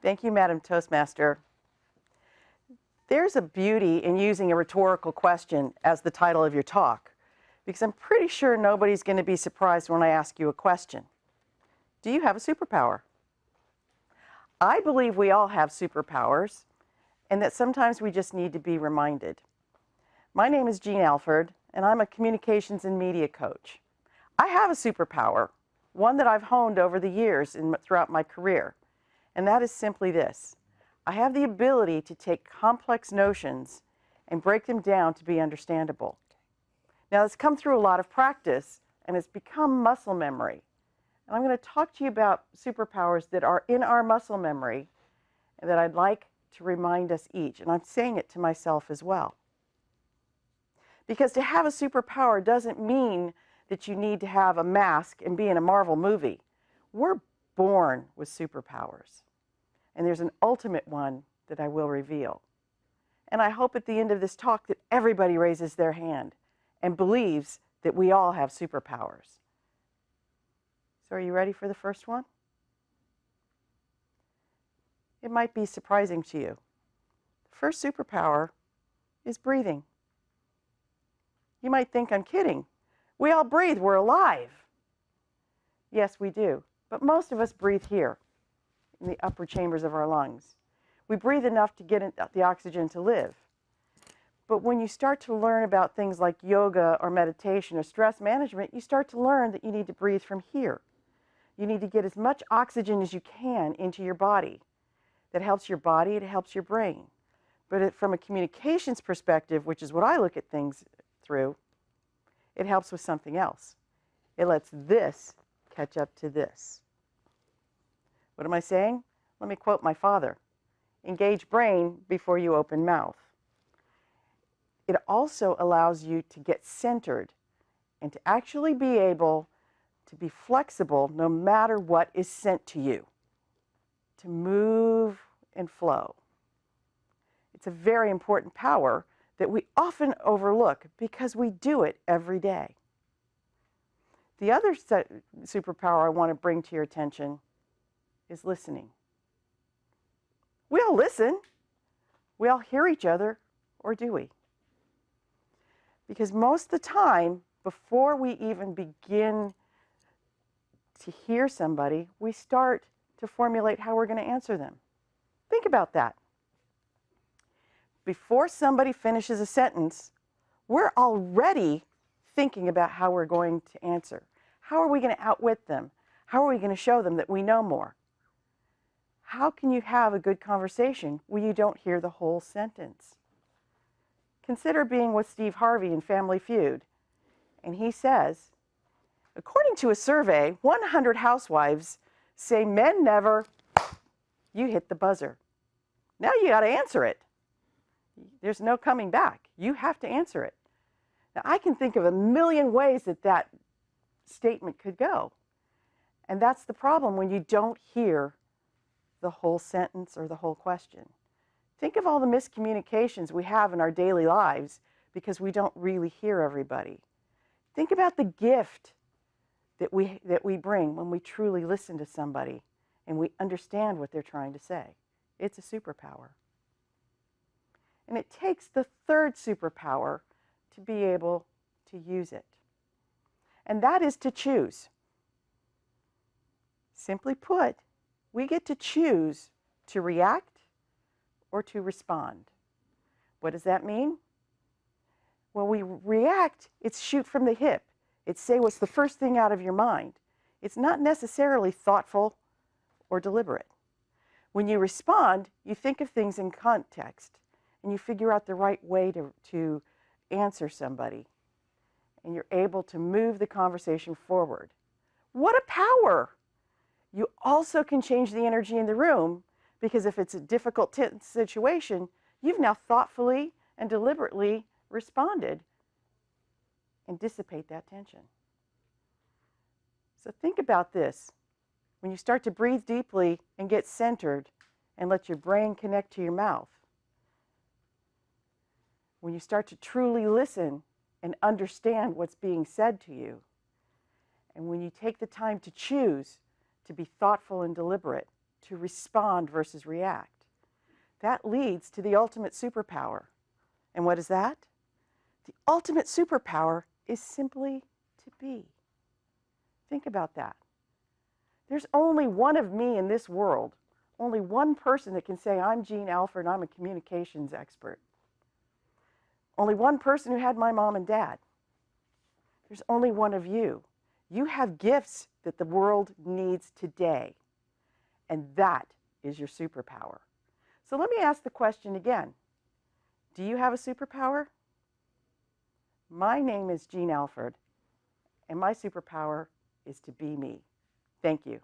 Thank you, Madam Toastmaster. There's a beauty in using a rhetorical question as the title of your talk, because I'm pretty sure nobody's going to be surprised when I ask you a question. Do you have a superpower? I believe we all have superpowers, and that sometimes we just need to be reminded. My name is Jeanne Alford, and I'm a communications and media coach. I have a superpower, one that I've honed over the years throughout my career, and that is simply this. I have the ability to take complex notions and break them down to be understandable. Now, it's come through a lot of practice, and it's become muscle memory. And I'm going to talk to you about superpowers that are in our muscle memory and that I'd like to remind us each. And I'm saying it to myself as well. Because to have a superpower doesn't mean that you need to have a mask and be in a Marvel movie. We're born with superpowers. And there's an ultimate one that I will reveal. And I hope at the end of this talk that everybody raises their hand and believes that we all have superpowers. So are you ready for the first one? It might be surprising to you. The first superpower is breathing. You might think I'm kidding. We all breathe, we're alive. Yes, we do. But most of us breathe here, in the upper chambers of our lungs. We breathe enough to get the oxygen to live. But when you start to learn about things like yoga or meditation or stress management, you start to learn that you need to breathe from here. You need to get as much oxygen as you can into your body. That helps your body, it helps your brain. But from a communications perspective, which is what I look at things through, it helps with something else. It lets this catch up to this. What am I saying? Let me quote my father. Engage brain before you open mouth. It also allows you to get centered and to actually be able to be flexible no matter what is sent to you, to move and flow. It's a very important power that we often overlook because we do it every day. The other superpower I want to bring to your attention is listening. We all listen. We all hear each other, or do we? Because most of the time, before we even begin to hear somebody, we start to formulate how we're going to answer them. Think about that. Before somebody finishes a sentence, we're already thinking about how we're going to answer. How are we going to outwit them? How are we going to show them that we know more? How can you have a good conversation when you don't hear the whole sentence? Consider being with Steve Harvey in Family Feud, and he says, according to a survey, 100 housewives say men never, you hit the buzzer. Now you got to answer it. There's no coming back. You have to answer it. Now I can think of a million ways that that statement could go. And that's the problem when you don't hear the whole sentence or the whole question. Think of all the miscommunications we have in our daily lives because we don't really hear everybody. Think about the gift that we bring when we truly listen to somebody and we understand what they're trying to say. It's a superpower. And it takes the third superpower to be able to use it. And that is to choose. Simply put, we get to choose to react or to respond. What does that mean? When we react, it's shoot from the hip. It's say what's the first thing out of your mind. It's not necessarily thoughtful or deliberate. When you respond, you think of things in context and you figure out the right way to answer somebody. And you're able to move the conversation forward. What a power! You also can change the energy in the room because if it's a difficult situation, you've now thoughtfully and deliberately responded and dissipate that tension. So think about this. When you start to breathe deeply and get centered and let your brain connect to your mouth, when you start to truly listen and understand what's being said to you, and when you take the time to choose to be thoughtful and deliberate, to respond versus react. That leads to the ultimate superpower. And what is that? The ultimate superpower is simply to be. Think about that. There's only one of me in this world, only one person that can say, I'm Jeanne Alford, I'm a communications expert. Only one person who had my mom and dad. There's only one of you. You have gifts that the world needs today, and that is your superpower. So let me ask the question again. Do you have a superpower? My name is Jeanne Alford, and my superpower is to be me. Thank you.